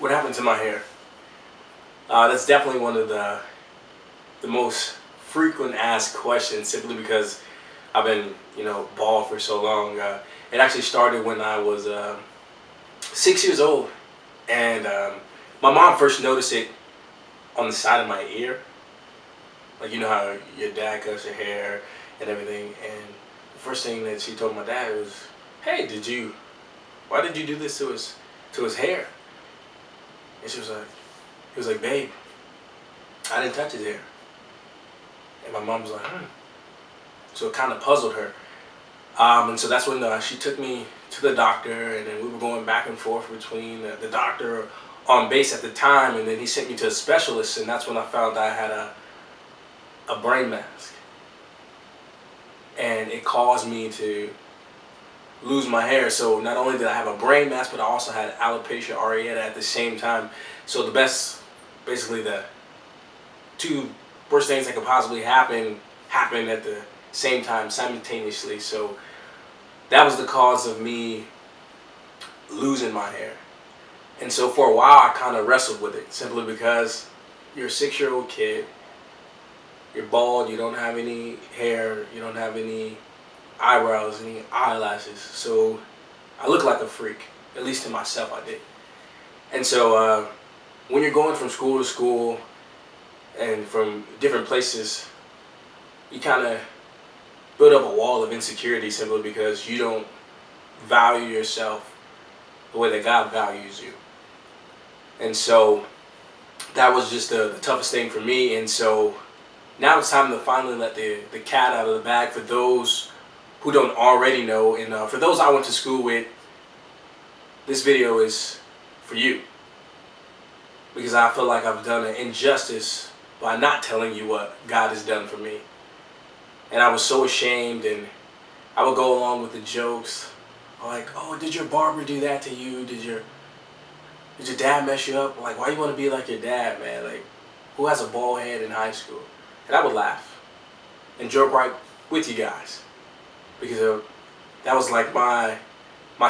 What happened to my hair? That's definitely one of the most frequent asked questions, simply because I've been, bald for so long. It actually started when I was 6 years old, and my mom first noticed it on the side of my ear. Like, you know how your dad cuts your hair and everything, and the first thing that she told my dad was, "Hey, why did you do this to his hair?" And he was like, "Babe, I didn't touch his hair." And my mom was like, "Hmm." So it kind of puzzled her. And so that's when she took me to the doctor, and then we were going back and forth between the doctor on base at the time, and then he sent me to a specialist, and that's when I found I had a brain mask. And it caused me to lose my hair. So not only did I have a brain mask, but I also had alopecia areata at the same time. So basically the two worst things that could possibly happened at the same time, simultaneously. So that was the cause of me losing my hair. And so for a while I kind of wrestled with it, simply because you're a 6-year-old kid, you're bald, you don't have any hair, you don't have any eyebrows, any eyelashes. So I look like a freak, at least to myself I did. And so when you're going from school to school and from different places, you kind of build up a wall of insecurity, simply because you don't value yourself the way that God values you. And so that was just the toughest thing for me. And so now it's time to finally let the cat out of the bag, for those who don't already know. And for those I went to school with, this video is for you, because I feel like I've done an injustice by not telling you what God has done for me. And I was so ashamed, and I would go along with the jokes like, "Oh, did your barber do that to you? Did your dad mess you up? Like, why you want to be like your dad, man? Like, who has a bald head in high school?" And I would laugh and joke right with you guys, because that was like my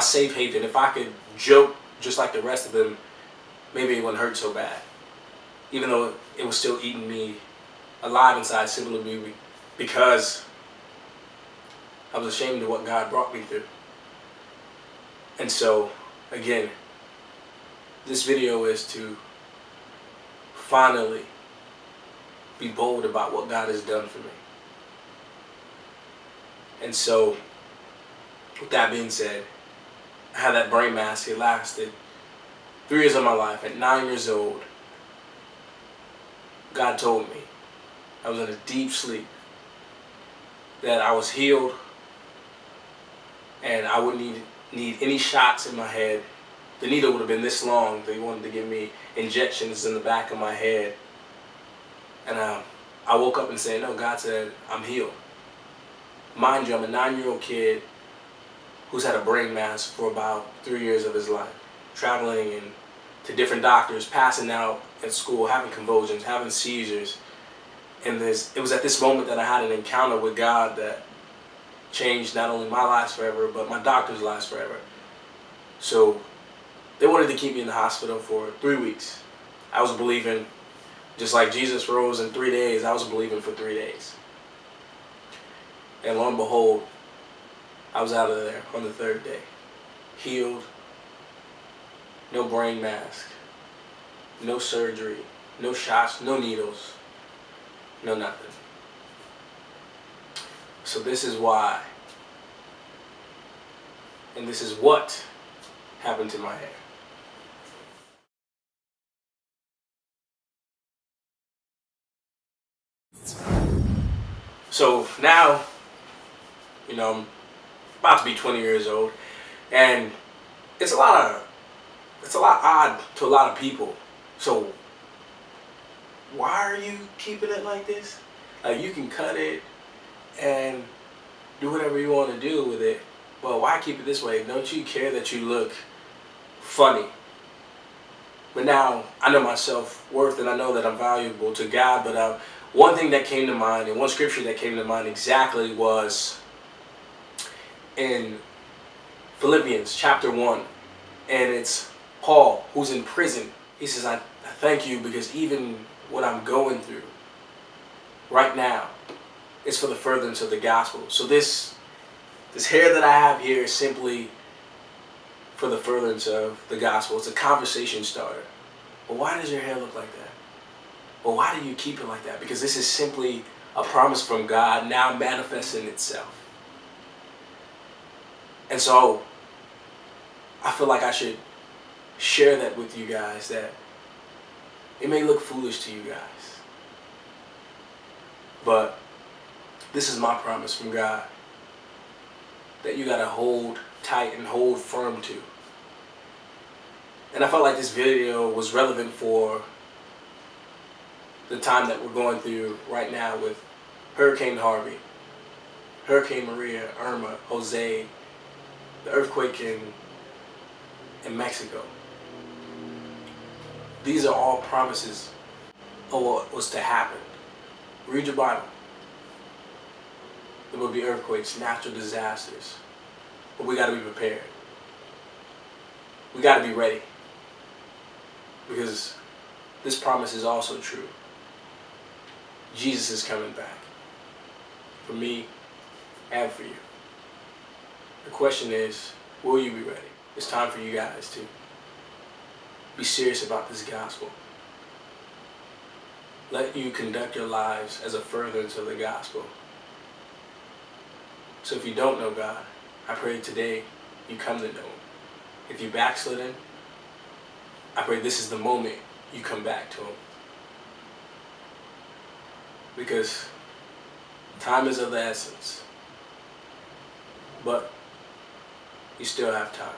safe haven. If I could joke just like the rest of them, maybe it wouldn't hurt so bad, even though it was still eating me alive inside, simply because I was ashamed of what God brought me through. And so, again, this video is to finally be bold about what God has done for me. And so, with that being said, I had that brain mask. It lasted 3 years of my life. At 9 years old, God told me, I was in a deep sleep, that I was healed and I wouldn't need any shots in my head. The needle would have been this long. They wanted to give me injections in the back of my head. And I woke up and said, "No, God said I'm healed." Mind you, I'm a 9-year-old kid who's had a brain mass for about 3 years of his life, traveling to different doctors, passing out at school, having convulsions, having seizures. And it was at this moment that I had an encounter with God that changed not only my life forever, but my doctor's lives forever. So they wanted to keep me in the hospital for 3 weeks. I was believing, just like Jesus rose in 3 days, I was believing for 3 days. And lo and behold, I was out of there on the 3rd day, healed, no brain mask, no surgery, no shots, no needles, no nothing. So this is why, and this is what happened to my hair. So now, I'm about to be 20 years old, and it's a lot odd to a lot of people. So why are you keeping it like this? Like, you can cut it and do whatever you want to do with it, but why keep it this way? Don't you care that you look funny? But now I know my self-worth, and I know that I'm valuable to God. But one thing that came to mind, and one scripture that came to mind exactly, was in Philippians chapter 1, and it's Paul, who's in prison, He says, I thank you because even what I'm going through right now is for the furtherance of the gospel. So this hair that I have here is simply for the furtherance of the gospel. It's a conversation starter. Well, why does your hair look like that? Well, why do you keep it like that? Because this is simply a promise from God now manifesting itself. And so I feel like I should share that with you guys, that it may look foolish to you guys, but this is my promise from God that you gotta hold tight and hold firm to. And I felt like this video was relevant for the time that we're going through right now with Hurricane Harvey, Hurricane Maria, Irma, Jose, the earthquake in Mexico. These are all promises of what was to happen. Read your Bible. There will be earthquakes, natural disasters, but we got to be prepared. We got to be ready, because this promise is also true. Jesus is coming back for me and for you. The question is, will you be ready? It's time for you guys to be serious about this gospel. Let you conduct your lives as a furtherance of the gospel. So if you don't know God, I pray today you come to know Him. If you backslidden, I pray this is the moment you come back to Him. Because time is of the essence. But you still have time.